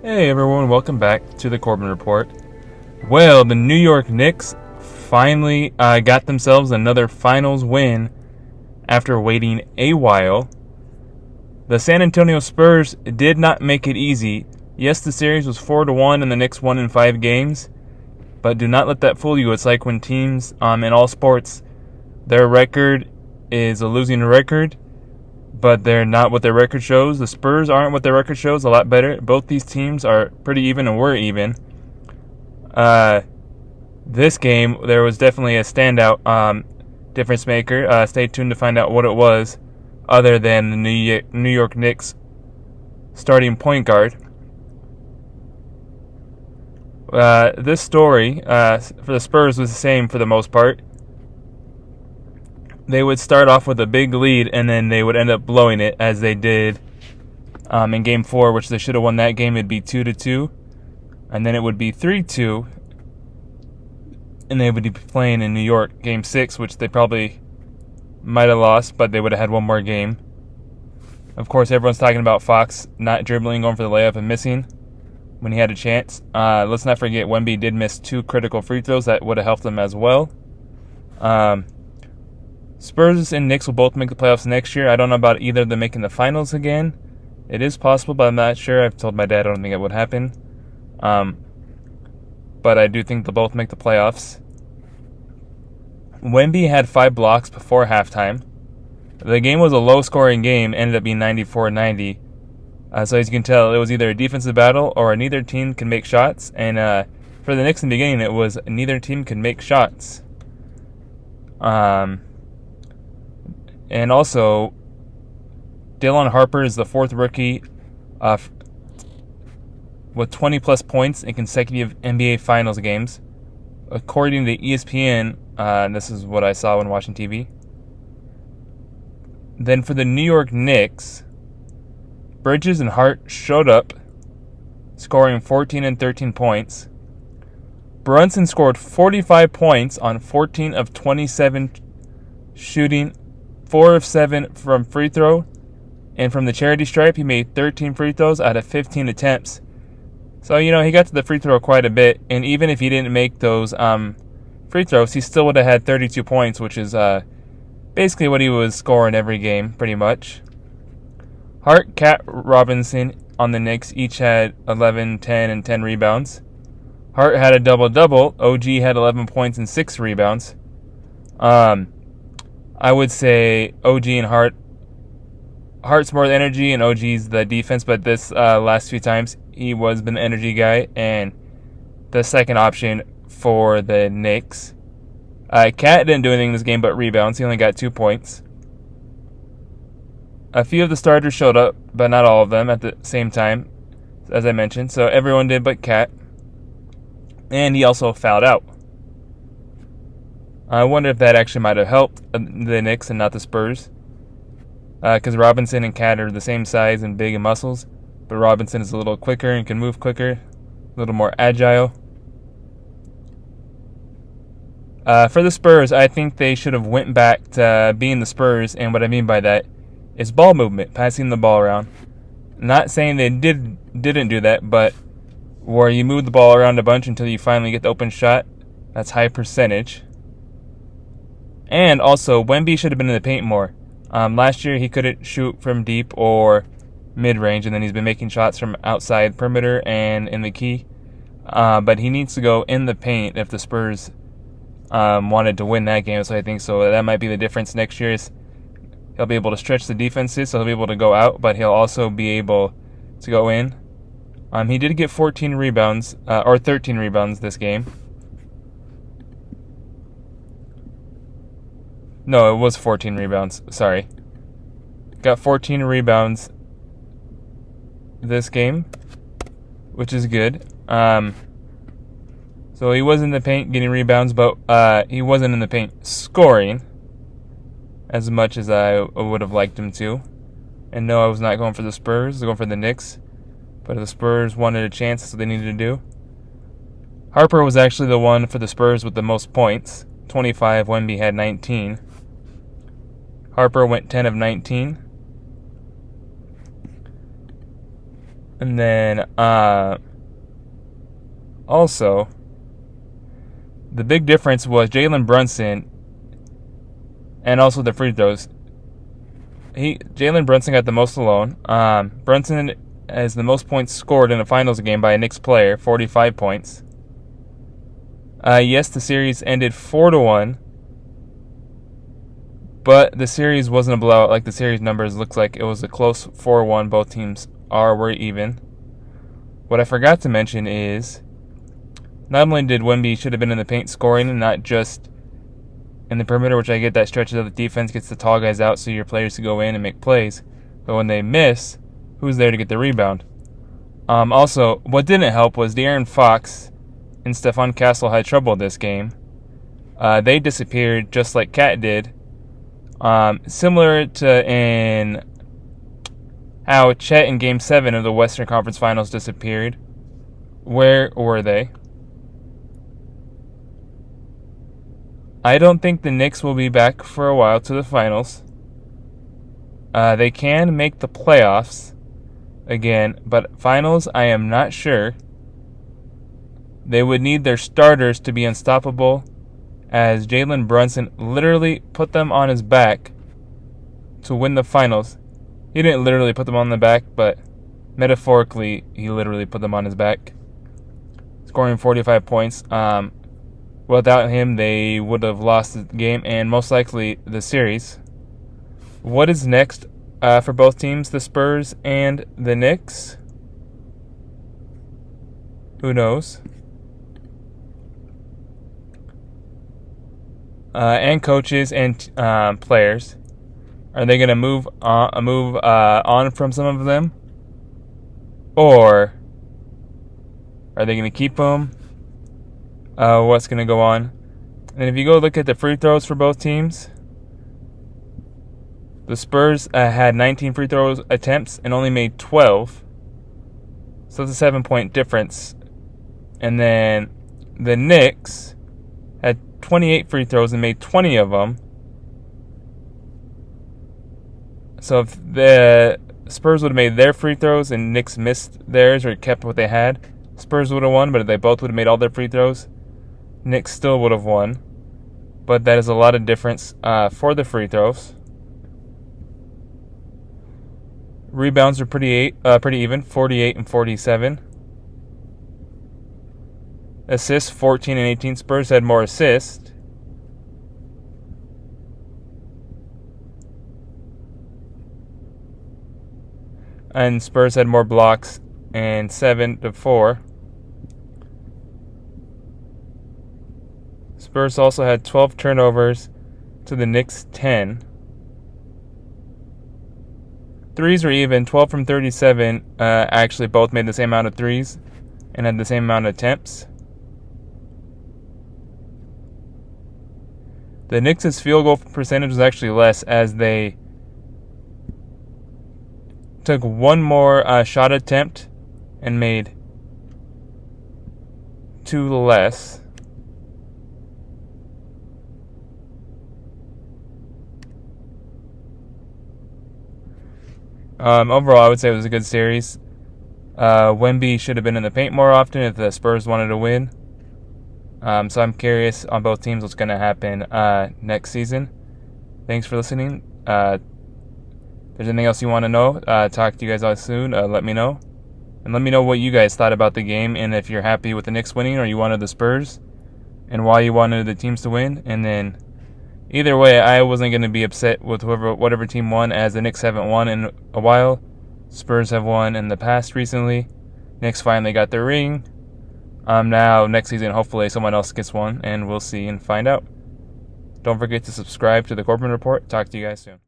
Hey everyone, welcome back to the Corbin Report. Well, the New York Knicks finally got themselves another finals win after waiting a while. The San Antonio Spurs did not make it easy. Yes, the series was 4-1 and the Knicks won in 5 games, but do not let that fool you. It's like when teams in all sports, their record is a losing record, but they're not what their record shows. The Spurs aren't what their record shows, a lot better. Both these teams are pretty even and were even. This game, there was definitely a standout difference maker. Stay tuned to find out what it was, other than the New York Knicks starting point guard. This story for the Spurs was the same for the most part. They would start off with a big lead, and then they would end up blowing it, as they did in Game 4, which they should have won that game. It'd be 2-2, and then it would be 3-2, and they would be playing in New York Game 6, which they probably might have lost, but they would have had one more game. Of course, everyone's talking about Fox not dribbling, going for the layup, and missing when he had a chance. Let's not forget Wemby did miss 2 critical free throws that would have helped them as well. Spurs and Knicks will both make the playoffs next year. I don't know about either of them making the finals again. It is possible, but I'm not sure. I've told my dad I don't think it would happen. But I do think they'll both make the playoffs. Wemby had 5 blocks before halftime. The game was a low-scoring game, ended up being 94-90. So as you can tell, it was either a defensive battle or neither team can make shots. And for the Knicks in the beginning, it was neither team could make shots. And also, Dylan Harper is the 4th rookie with 20-plus points in consecutive NBA Finals games. According to ESPN, and this is what I saw when watching TV. Then for the New York Knicks, Bridges and Hart showed up, scoring 14 and 13 points. Brunson scored 45 points on 14 of 27 shooting, 4 of 7 from free throw, and from the charity stripe, he made 13 free throws out of 15 attempts. So, he got to the free throw quite a bit, and even if he didn't make those free throws, he still would have had 32 points, which is basically what he was scoring every game, pretty much. Hart, Cat, Robinson on the Knicks each had 11, 10, and 10 rebounds. Hart had a double-double. OG had 11 points and 6 rebounds. I would say OG and Hart's more the energy and OG's the defense, but this last few times he was been the energy guy and the second option for the Knicks. Cat didn't do anything in this game but rebounds. He only got 2 points. A few of the starters showed up, but not all of them at the same time, as I mentioned. So everyone did but Cat. And he also fouled out. I wonder if that actually might have helped the Knicks and not the Spurs. Because Robinson and Cat are the same size and big in muscles. But Robinson is a little quicker and can move quicker. A little more agile. For the Spurs, I think they should have went back to being the Spurs. And what I mean by that is ball movement, passing the ball around. Not saying they didn't do that, but where you move the ball around a bunch until you finally get the open shot, that's high percentage. And also, Wemby should have been in the paint more. Last year, he couldn't shoot from deep or mid-range, and then he's been making shots from outside perimeter and in the key. But he needs to go in the paint if the Spurs wanted to win that game, so I think so. That might be the difference next year. Is he'll be able to stretch the defenses, so he'll be able to go out, but he'll also be able to go in. He did get 14 rebounds, or 13 rebounds this game. No, it was 14 rebounds. Sorry. Got 14 rebounds this game, which is good. So he was in the paint getting rebounds, but he wasn't in the paint scoring as much as I would have liked him to. And no, I was not going for the Spurs. I was going for the Knicks. But the Spurs wanted a chance, that's what they needed to do. Harper was actually the one for the Spurs with the most points. 25, Wemby had 19. Harper went 10 of 19. And then also, the big difference was Jalen Brunson and also the free throws. Jalen Brunson got the most alone. Brunson has the most points scored in a finals game by a Knicks player, 45 points. Yes, the series ended 4-1, but the series wasn't a blowout like the series numbers looked like. It was a close 4-1. Both teams were even. What I forgot to mention is, not only did Wemby should have been in the paint scoring and not just in the perimeter, which I get that stretches of the defense, gets the tall guys out so your players to go in and make plays, but when they miss, who's there to get the rebound? Also, what didn't help was De'Aaron Fox and Stephon Castle had trouble this game. They disappeared just like Cat did. Similar to in how Chet in Game 7 of the Western Conference Finals disappeared. Where were they? I don't think the Knicks will be back for a while to the finals. They can make the playoffs again, but finals, I am not sure. They would need their starters to be unstoppable, as Jalen Brunson literally put them on his back to win the finals. He didn't literally put them on the back, but metaphorically, he literally put them on his back, scoring 45 points. Without him, they would have lost the game and most likely the series. What is next for both teams, the Spurs and the Knicks? Who knows? And coaches and players. Are they going to move on from some of them? Or are they going to keep them? What's going to go on? And if you go look at the free throws for both teams, the Spurs had 19 free throws attempts and only made 12. So that's a 7-point difference. And then the Knicks had 28 free throws and made 20 of them. So if the Spurs would have made their free throws and Knicks missed theirs or kept what they had, Spurs would have won. But if they both would have made all their free throws, Knicks still would have won. But that is a lot of difference for the free throws. Rebounds are pretty even, 48 and 47. Assists, 14 and 18. Spurs had more assists. And Spurs had more blocks, and 7-4. Spurs also had 12 turnovers to the Knicks' 10. Threes were even, 12 from 37. Actually, both made the same amount of threes and had the same amount of attempts. The Knicks' field goal percentage was actually less, as they took one more shot attempt and made 2 less. Overall, I would say it was a good series. Wemby should have been in the paint more often if the Spurs wanted to win. So I'm curious on both teams what's going to happen next season. Thanks for listening. If there's anything else you want to know, talk to you guys all soon. Let me know. And let me know what you guys thought about the game, and if you're happy with the Knicks winning or you wanted the Spurs, and why you wanted the teams to win. And then either way, I wasn't going to be upset with whatever team won, as the Knicks haven't won in a while. Spurs have won in the past recently. Knicks finally got their ring. Now, next season, hopefully someone else gets one, and we'll see and find out. Don't forget to subscribe to the Corbin Report. Talk to you guys soon.